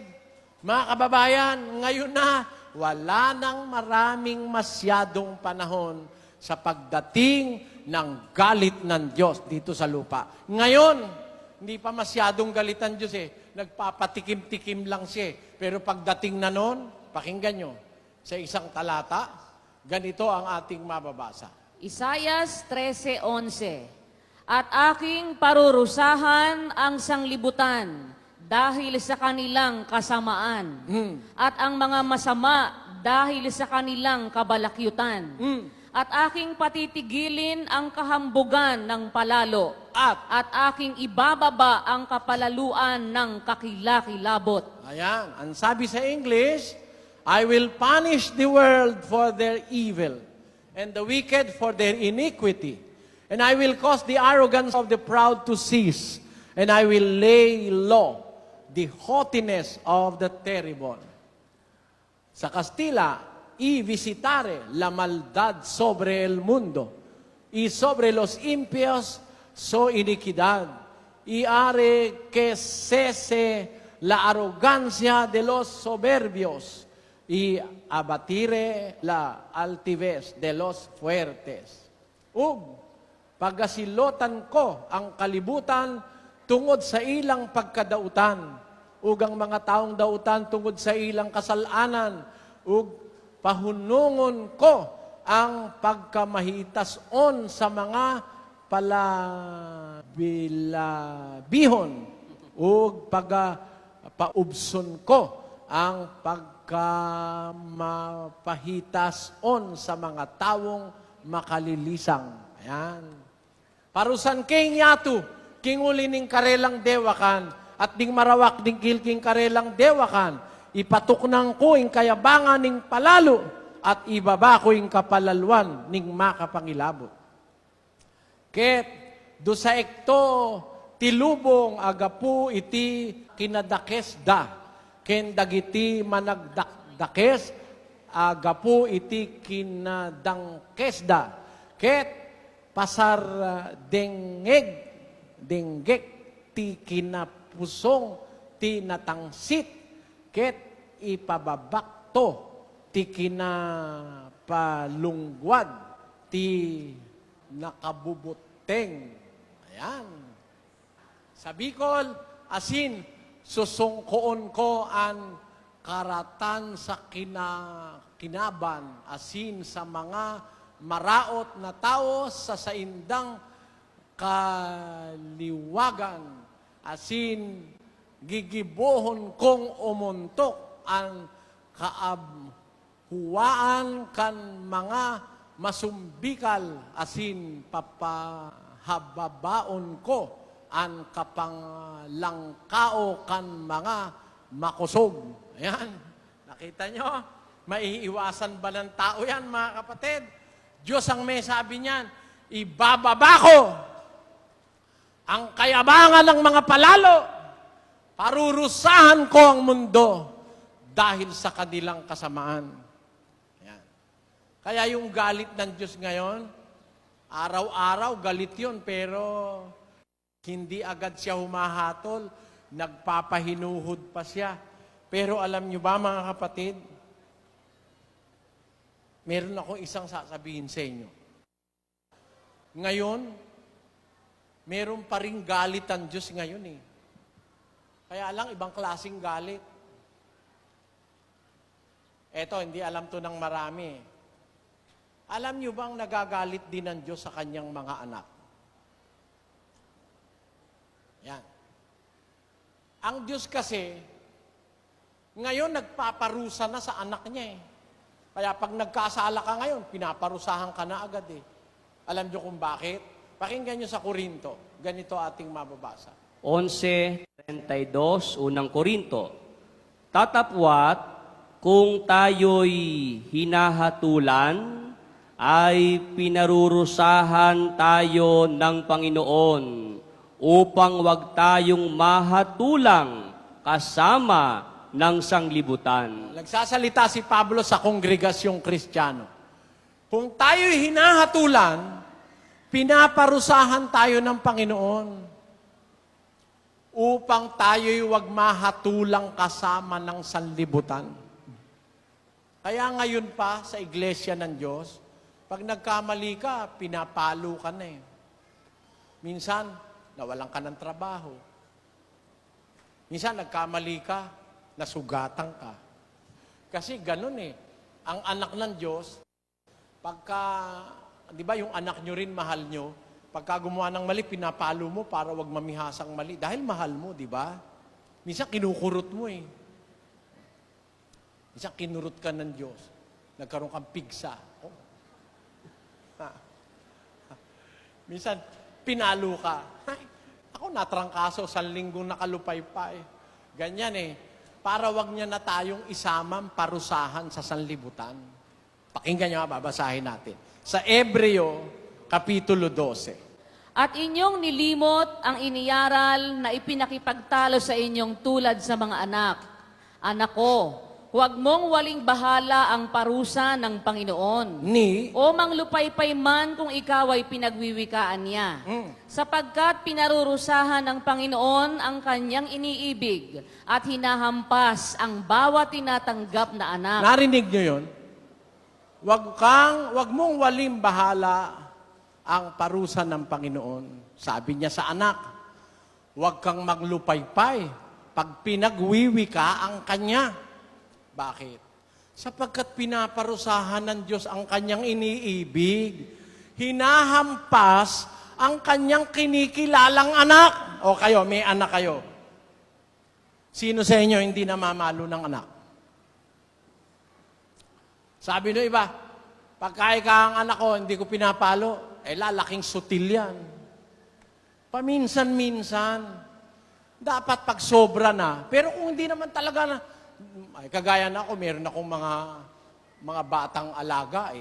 mga kababayan, ngayon na, wala nang maraming masyadong panahon sa pagdating ng galit ng Diyos dito sa lupa. Ngayon, hindi pa masyadong galit ang Diyos eh. Nagpapatikim-tikim lang siya eh. Pero pagdating na noon, pakinggan nyo, sa isang talata, ganito ang ating mababasa. Isayas 13:11. At aking parurusahan ang sanglibutan dahil sa kanilang kasamaan. At ang mga masama dahil sa kanilang kabalakyutan. At aking patitigilin ang kahambugan ng palalo. At aking ibababa ang kapalaluan ng kakilakilabot. Ayan, ang sabi sa English, I will punish the world for their evil, and the wicked for their iniquity. And I will cause the arrogance of the proud to cease, and I will lay low the haughtiness of the terrible. Sa Kastila, y visitare la maldad sobre el mundo, y sobre los impios su iniquidad, y haré que cese la arrogancia de los soberbios, y abatire la altivez de los fuertes. Pagasilotan ko ang kalibutan tungod sa ilang pagkadautan, ug ang mga taong dautan tungod sa ilang kasalanan, ug pahunungon ko ang pagkamahitason sa mga palabilabihon, ug paubson ko ang pagkamapahitason sa mga taong makalilisang. Ayan. Parusan king yatu, king ulining karelang dewakan, at ding marawak ding kilking karelang dewakan, ipatuknang ko ing kayabangan ning palalo, at ibaba ko ing kapalalwan ning makapangilabot. Ket, do sa ekto, tilubong agapu iti kinadakesda, ken dagiti managdakdakes, agapu iti kinadangkesda, ket pasar denggek ti kinapusong ti natangsit, ket ipababakto ti kinapalungwad ti nakabubuteng. Ayan. Sa Bicol, asin, susungkoon ko ang karatan sa kinaban, asin sa mga maraot na tao sa saindang kaliwagan, asin gigibohon kong umuntok ang kaabhuwaan kan mga masumbikal, asin papahababaon ko ang kapanglangkao kan mga makusog. Ayan, nakita nyo? Maiiwasan ba ng tao yan, mga kapatid? Diyos ang may sabi niyan, ibababa ko ang kayabangan ng mga palalo, parurusahan ko ang mundo dahil sa kanilang kasamaan. Ayan. Kaya yung galit ng Diyos ngayon, araw-araw galit yun, pero hindi agad siya humahatol, nagpapahinuhod pa siya. Pero alam nyo ba, mga kapatid, meron akong isang sasabihin sa inyo. Ngayon, meron pa rin galit ang Diyos ngayon eh. Kaya lang, ibang klaseng galit. Eto, hindi alam to ng marami. Alam nyo bang nagagalit din ang Diyos sa kanyang mga anak? Yan. Ang Diyos kasi, ngayon nagpaparusa na sa anak niya eh. Kaya pag nagkasala ka ngayon, pinaparusahan ka na agad eh. Alam nyo kung bakit? Pakinggan nyo sa Korinto. Ganito ating mababasa. 11:32, unang Korinto. Tatapwat, kung tayo'y hinahatulan, ay pinarurusahan tayo ng Panginoon upang wag tayong mahatulang kasama ng sanglibutan. Nagsasalita si Pablo sa kongregasyong Kristiyano. Kung tayo'y hinahatulan, pinaparusahan tayo ng Panginoon upang tayo'y wag mahatulang kasama ng sanlibutan. Kaya ngayon pa sa iglesia ng Diyos, pag nagkamali ka, pinapalo ka na eh. Minsan, nawalan ka ng trabaho. Minsan, nagkamali ka, nasugatan ka. Kasi ganun eh. Ang anak ng Diyos, pagka, di ba yung anak nyo rin, mahal nyo, pagka gumawa ng mali, pinapalo mo para wag mamihasang mali. Dahil mahal mo, di ba? Minsan, kinukurot mo eh. Minsan, kinurot ka ng Diyos. Nagkaroon kang pigsa. Oh. Minsan, pinalo ka. Ay, ako natrangkaso, 1 linggong nakalupay-pay. Ganyan eh. Para wag niya na tayong isamang parusahan sa sanlibutan. Pakinggan niyo, babasahin natin. Sa Ebreo, Kapitulo 12. At inyong nilimot ang iniyaral na ipinakipagtalo sa inyong tulad sa mga anak. Anak ko, huwag mong waling bahala ang parusa ng Panginoon. O manglupaypay man kung ikaw ay pinagwiwikaan niya. Sapagkat pinarurusahan ng Panginoon ang kanyang iniibig at hinahampas ang bawat tinatanggap na anak. Narinig niyo yun? Wag mong waling bahala ang parusa ng Panginoon. Sabi niya sa anak, huwag kang maglupaypay pag pinagwiwi ka ang kanya. Bakit? Sapagkat pinaparusahan ng Diyos ang kanyang iniibig. Hinahampas ang kanyang kinikilalang anak. O kayo, may anak kayo. Sino sa inyo hindi namamalo ng anak? Sabi no iba, pagka ikaw ang anak ko, hindi ko pinapalo, lalaking sutil yan. Paminsan-minsan. Dapat pag sobra na. Pero kung hindi naman talaga na, ay, kagaya na ako, meron akong mga batang alaga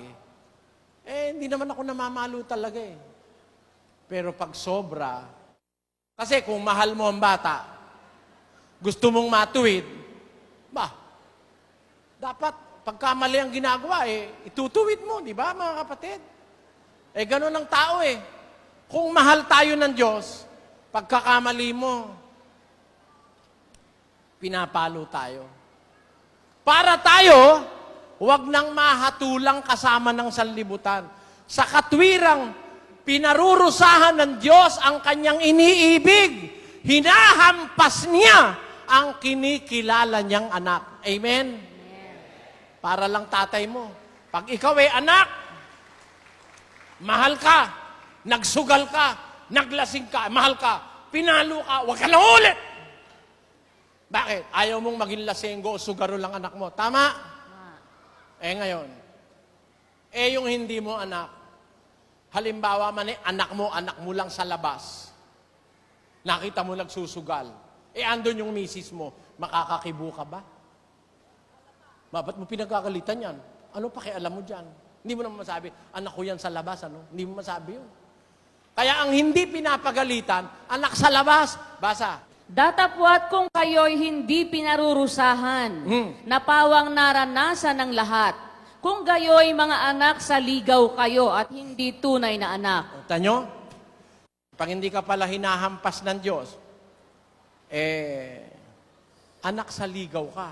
hindi naman ako namamalo talaga eh. Pero pag sobra, kasi kung mahal mo ang bata, gusto mong matuwid, dapat pagkamali ang ginagawa itutuwid mo, di ba mga kapatid? Ganun ang tao eh. Kung mahal tayo ng Diyos, pagkakamali mo, pinapalo tayo. Para tayo, huwag nang mahatulang kasama ng sanlibutan. Sa katwirang pinarurusahan ng Diyos ang kanyang iniibig, hinahampas niya ang kinikilala niyang anak. Amen? Para lang tatay mo. Pag ikaw ay anak, mahal ka, nagsugal ka, naglasing ka, mahal ka, pinalo ka, huwag ka na ulit. Bakit? Ayaw mong maging lasenggo o sugaro lang anak mo. Tama? Ngayon, yung hindi mo anak, halimbawa man anak mo lang sa labas. Nakita mo nagsusugal. Andun yung misis mo, makakakibo ka ba? Ba't mo pinagkakalitan yan? Ano pakialam mo dyan? Hindi mo naman masabi, anak ko yan sa labas, ano? Hindi mo masabi yun. Kaya ang hindi pinapagalitan, anak sa labas, basa. Datapwat kung kayo'y hindi pinarurusahan, na pawang naranasan ng lahat, kung gayo'y mga anak sa ligaw kayo at hindi tunay na anak. Tanyo, pag hindi ka pala hinahampas ng Diyos, anak sa ligaw ka.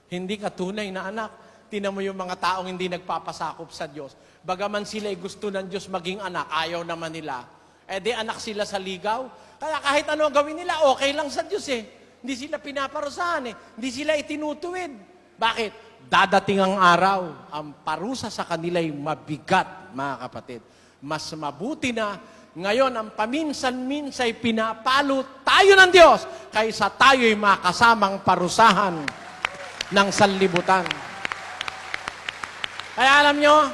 Hindi ka tunay na anak. Tinan mo yung mga taong hindi nagpapasakop sa Diyos. Bagaman sila'y gusto ng Diyos maging anak, ayaw naman nila. Di anak sila sa ligaw. Kaya kahit ano gawin nila, okay lang sa Diyos Hindi sila pinaparusahan Hindi sila itinutuwid. Bakit? Dadating ang araw, ang parusa sa kanila'y mabigat, mga kapatid. Mas mabuti na ngayon ang paminsan-minsay pinapalo tayo ng Diyos kaysa tayo'y makasamang parusahan ng sanlibutan. Kaya alam nyo,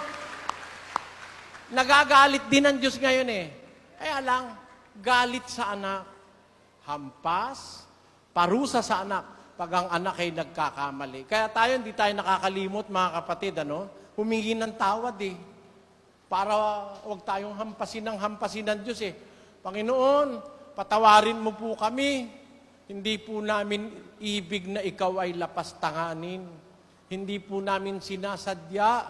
nagagalit din ang Diyos ngayon Kaya lang, galit sa anak, hampas, parusa sa anak, pag ang anak ay nagkakamali. Kaya tayo, hindi tayo nakakalimot, mga kapatid, humingi ng tawad para wag tayong hampasin ng Diyos Panginoon, patawarin mo po kami. Hindi po namin ibig na ikaw ay lapastanganin. Hindi po namin sinasadya.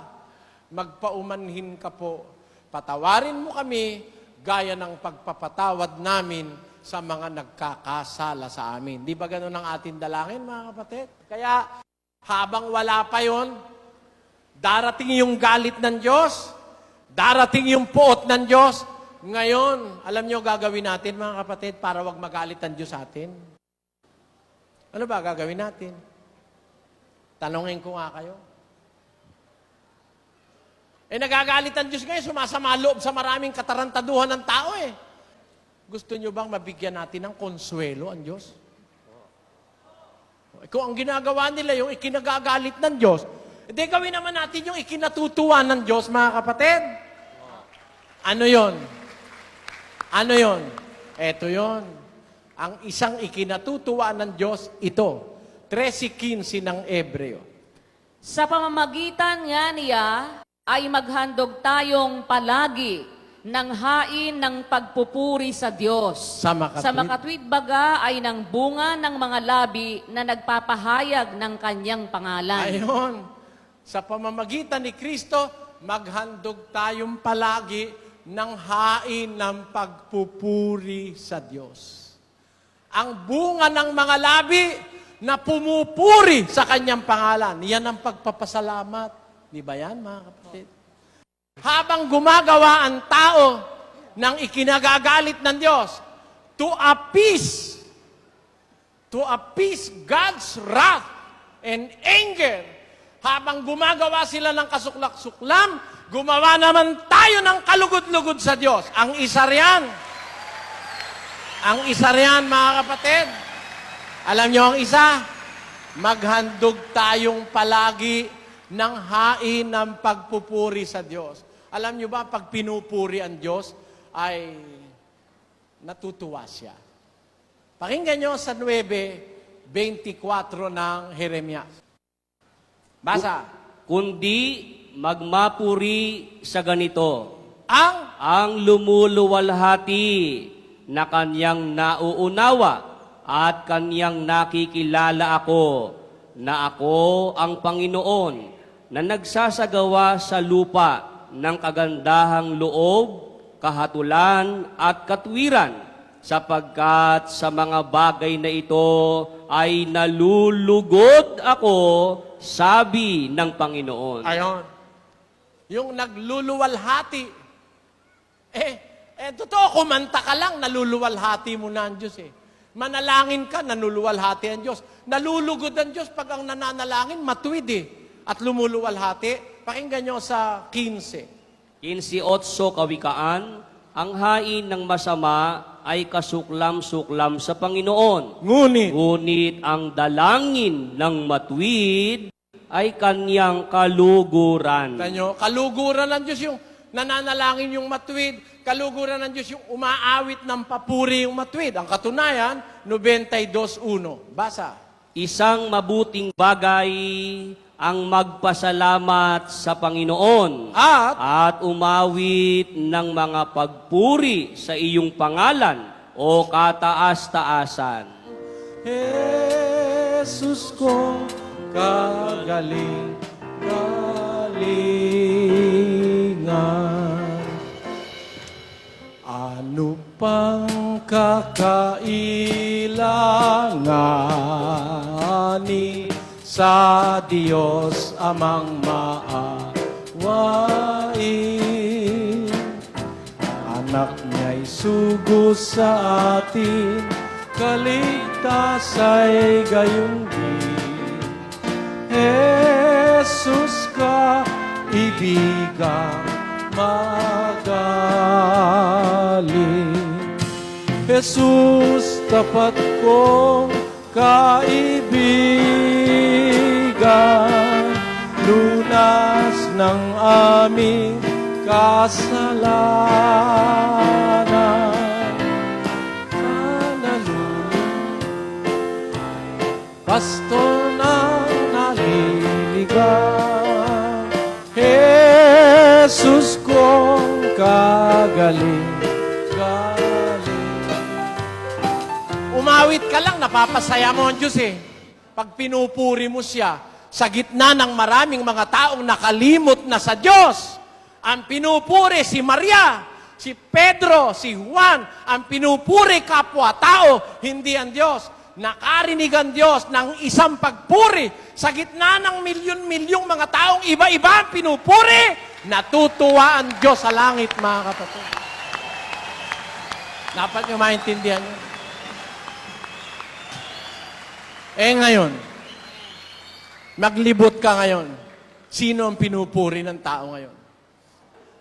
Magpaumanhin ka po. Patawarin mo kami gaya ng pagpapatawad namin sa mga nagkakasala sa amin. Di ba ganun ang ating dalangin, mga kapatid? Kaya, habang wala pa yon, darating yung galit ng Diyos, darating yung puot ng Diyos. Ngayon, alam nyo gagawin natin, mga kapatid, para wag magalit ang Diyos sa atin? Ano ba gagawin natin? Tanungin ko nga kayo. Nagagalit ang Diyos ngayon, sumasama loob sa maraming katarantaduhan ng tao Gusto nyo bang mabigyan natin ng konsuelo ang Diyos? Kung ang ginagawa nila yung ikinagagalit ng Diyos, gawin naman natin yung ikinatutuwa ng Diyos, mga kapatid. Ano yon? Ano yon? Eto yon. Ang isang ikinatutuwa ng Diyos, ito. 13:15 ng Ebreo. Sa pamamagitan nga niya, ay maghandog tayong palagi ng hain ng pagpupuri sa Diyos. Sa makatwid baga ay ng bunga ng mga labi na nagpapahayag ng kanyang pangalan. Ayon. Sa pamamagitan ni Kristo, maghandog tayong palagi ng hain ng pagpupuri sa Diyos. Ang bunga ng mga labi na pumupuri sa kanyang pangalan. Yan ang pagpapasalamat. Di ba yan, mga kapatid? Habang gumagawa ang tao ng ikinagagalit ng Diyos to appease God's wrath and anger, habang gumagawa sila ng kasuklak-suklam, gumawa naman tayo ng kalugod-lugod sa Diyos. Ang isa riyan, mga kapatid, alam nyo ang isa, maghandog tayong palagi ng hain ng pagpupuri sa Diyos. Alam nyo ba, pag pinupuri ang Diyos, ay natutuwa siya. Pakinggan nyo sa 9:24 ng Jeremias. Basa. Kundi magmapuri sa ganito, Ang ang lumuluwalhati na kanyang nauunawa at kanyang nakikilala ako, na ako ang Panginoon na nagsasagawa sa lupa ng kagandahang loob, kahatulan at katwiran, sapagkat sa mga bagay na ito ay nalulugod ako, sabi ng Panginoon. Ayon. Yung nagluluwalhati. Totoo, kumanta ka lang, naluluwalhati mo na ang Diyos Manalangin ka, naluluwalhati ang Diyos. Nalulugod ang Diyos pag ang nananalangin, matuwid at lumuluwalhati. Pakinggan nyo sa 15. 15:8 Kawikaan, ang hain ng masama ay kasuklam-suklam sa Panginoon. Ngunit ang dalangin ng matuwid ay kanyang kaluguran. Tanyo, kaluguran ng Diyos yung nananalangin yung matuwid. Kaluguran ng Diyos yung umaawit ng papuri yung matuwid. Ang katunayan, 92:1. Basa. Isang mabuting bagay ang magpasalamat sa Panginoon at umawit ng mga pagpuri sa iyong pangalan o kataas-taasan. Jesus ko, galingan. Ano pang kakailanganin sa Diyos amang maawain? Anak niya'y sugo sa atin, kaligtas ay gayong din. Jesus ka, ibigang magaling. Jesus, tapat kong kaibigan, lunas ng aming kasalanan. Pastor ng naliligaw, Jesus kong kagaling. Umawit ka lang, napapasaya mo ang Diyos eh. Pag pinupuri mo siya, sa gitna ng maraming mga taong nakalimot na sa Diyos, ang pinupuri si Maria, si Pedro, si Juan, ang pinupuri kapwa-tao, hindi ang Diyos. Nakarinig ang Diyos ng isang pagpuri sa gitna ng milyon-milyong mga taong iba-iba ang pinupuri, natutuwa ang Diyos sa langit, mga kapatid. Dapat nyo maintindihan yun. Ngayon, maglibot ka ngayon. Sino ang pinupuri ng tao ngayon?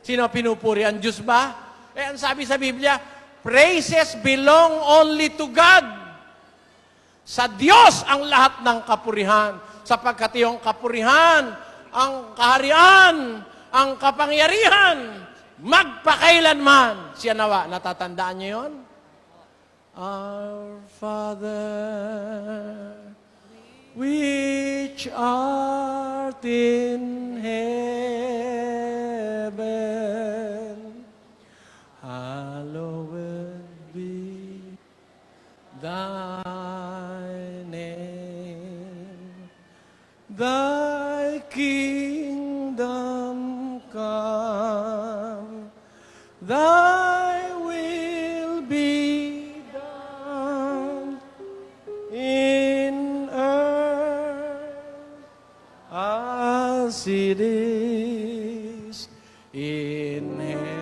Sino ang pinupuri? Ang Diyos ba? Ang sabi sa Biblia, praises belong only to God. Sa Diyos ang lahat ng kapurihan, sapagkat iyong kapurihan, ang kaharian, ang kapangyarihan, magpakailanman. Siya nawa, natatandaan niyo yun? Our Father, which art in heaven, hallowed be thy name. Thy kingdom come, thy will be done in earth as it is in heaven.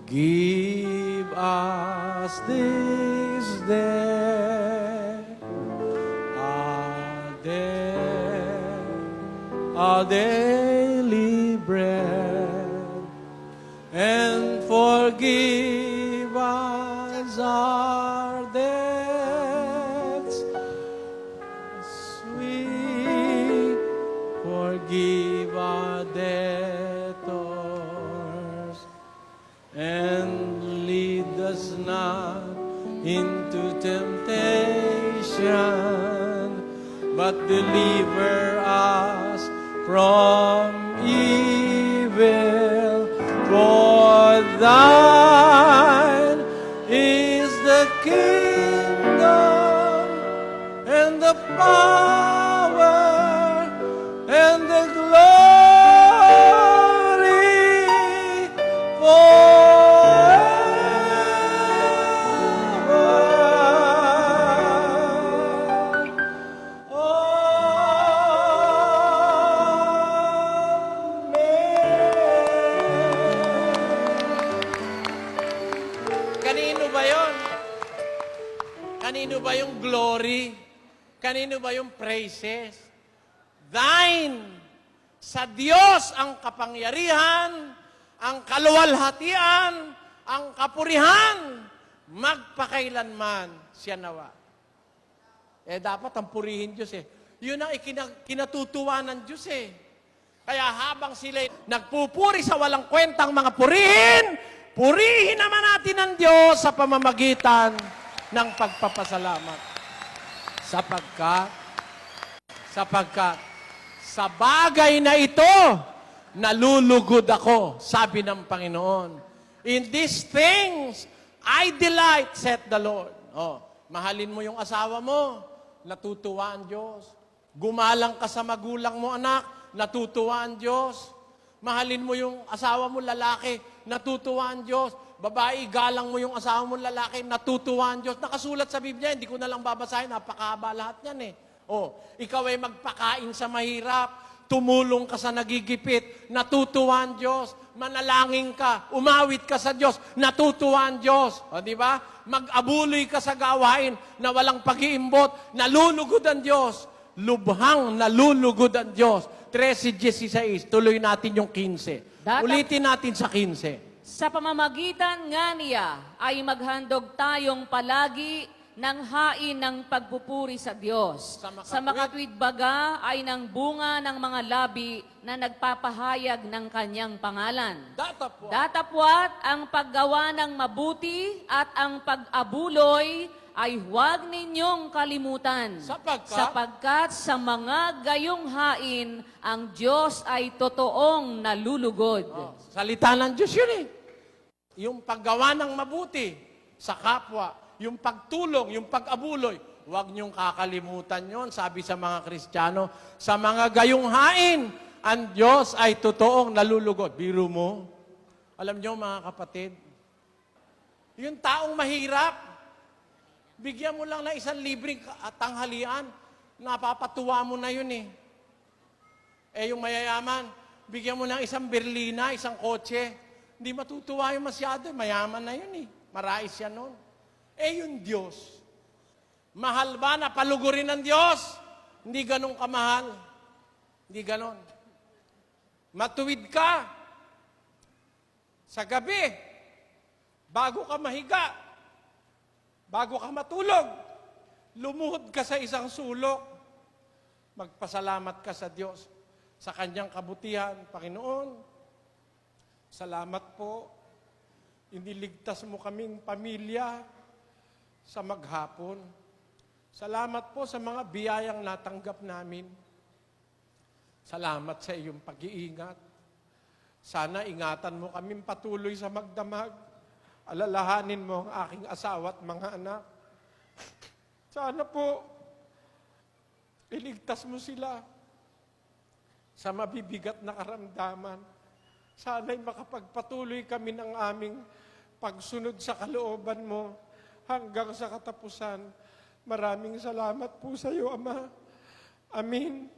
Give us this day our daily bread, and forgive us our debts, as we forgive our debtors, and lead us not into temptation, but deliver us from evil. For thine is the kingdom and the power and the glory forever. Kanino ba yon? Kanino ba yung glory? Kanino ba yung praises? Thine Sa Diyos ang kapangyarihan, ang kaluwalhatian, ang kapurihan, magpakailanman siya nawa. Dapat ang purihin Diyos Yun ang kinatutuwa ng Diyos Kaya habang sila nagpupuri sa walang kwentang mga purihin naman natin ang Diyos sa pamamagitan ng pagpapasalamat. Sapagkat sa bagay na ito, nalulugod ako, sabi ng Panginoon. In these things, I delight, said the Lord. Mahalin mo yung asawa mo, natutuwa ang Diyos. Gumalang ka sa magulang mo, anak, natutuwa ang Diyos. Mahalin mo yung asawa mo, lalaki, natutuwa ang Diyos. Babae, galang mo yung asawa mo, lalaki, natutuwa ang Diyos. Nakasulat sa Biblia, hindi ko na lang babasahin, napakahaba lahat yan ikaw ay magpakain sa mahirap, tumulong ka sa nagigipit, natutuwa ang Diyos. Manalangin ka, umawit ka sa Diyos, natutuwa ang Diyos. Di ba? Mag-abuloy ka sa gawain na walang pag-iimbot, nalulugod ang Diyos. Lubhang nalulugod ang Diyos. 13:16, tuloy natin yung 15. Ulitin natin sa 15. Sa pamamagitan nga niya ay maghandog tayong palagi ng hain ng pagpupuri sa Diyos. Sa makatwid baga ay ng bunga ng mga labi na nagpapahayag ng kanyang pangalan. Datapwat ang paggawa ng mabuti at ang pag-abuloy ay huwag ninyong kalimutan. Sapagkat sa mga gayong hain, ang Diyos ay totoong nalulugod. Salita ng Diyos yun Yung paggawa ng mabuti sa kapwa, yung pagtulong, yung pag-abuloy, huwag niyong kakalimutan yon. Sabi sa mga Kristiyano, sa mga gayong hain, ang Diyos ay totoong nalulugod. Biro mo, alam niyo mga kapatid, yung taong mahirap, bigyan mo lang ng isang libreng tanghalian, napapatuwa mo na yun yung mayayaman, bigyan mo ng isang berlina, isang kotse, hindi matutuwa yung masyado, mayaman na yun marais yan nun. Yung Diyos, mahal ba na palugurin ng Diyos? Hindi ganun kamahal. Hindi ganon. Matuwid ka sa gabi, bago ka mahiga, bago ka matulog, lumuhod ka sa isang sulok, magpasalamat ka sa Diyos, sa Kanyang kabutihan. Panginoon, salamat po, iniligtas mo kaming pamilya sa maghapon. Salamat po sa mga biyayang natanggap namin. Salamat sa iyong pag-iingat. Sana ingatan mo kaming patuloy sa magdamag. Alalahanin mo ang aking asawa at mga anak. Sana po, iligtas mo sila sa mabibigat na karamdaman. Sana'y makapagpatuloy kami ng aming pagsunod sa kalooban mo hanggang sa katapusan. Maraming salamat po sa iyo, Ama. Amin.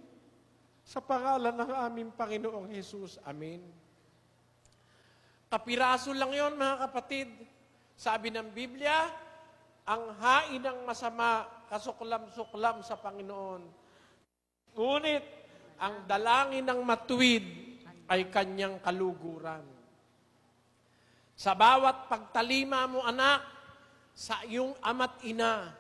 Sa pangalan ng aming Panginoong Hesus. Amin. Kapiraso lang yon mga kapatid. Sabi ng Biblia, ang hain ng masama, kasuklam-suklam sa Panginoon. Ngunit, ang dalangin ng matuwid ay kanyang kaluguran. Sa bawat pagtalima mo, anak, sa iyong ama't ina,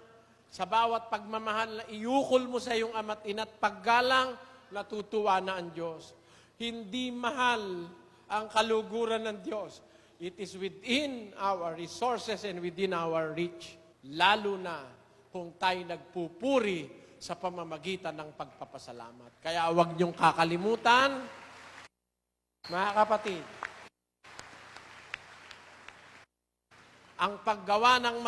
sa bawat pagmamahal na iukol mo sa iyong ama't ina at paggalang, natutuwa na ang Diyos. Hindi mahal ang kaluguran ng Diyos. It is within our resources and within our reach. Lalo na kung tayo nagpupuri sa pamamagitan ng pagpapasalamat. Kaya huwag niyong kakalimutan, mga kapatid, ang paggawa ng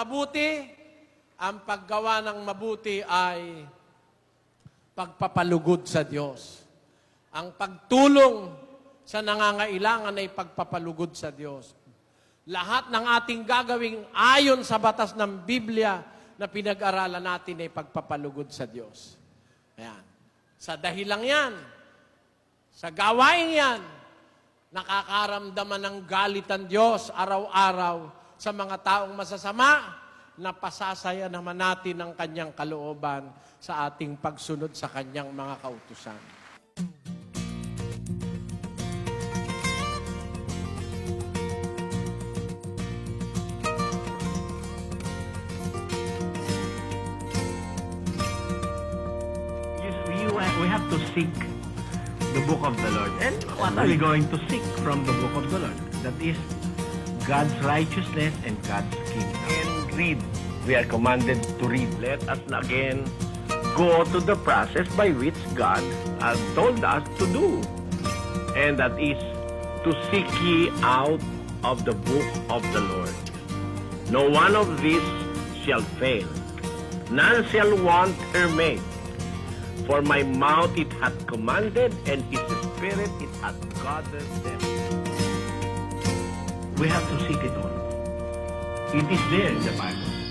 mabuti ay pagpapalugod sa Diyos. Ang pagtulong sa nangangailangan ay pagpapalugod sa Diyos. Lahat ng ating gagawing ayon sa batas ng Biblia na pinag-aralan natin ay pagpapalugod sa Diyos. Ayan. Sa dahilang yan, sa gawain yan, nakakaramdaman ng galit ang Diyos araw-araw sa mga taong masasama, na pasasaya naman natin ang kanyang kalooban sa ating pagsunod sa kanyang mga kautusan. we have to seek the book of the Lord. And what are we going to seek from the book of the Lord? That is God's righteousness and God's kingdom. And read. We are commanded to read. Let us again go to the process by which God has told us to do. And that is to seek ye out of the book of the Lord. No one of these shall fail. None shall want her mate. For my mouth it hath commanded, and his spirit it hath gathered them. We have to seek it all. It is there in the Bible.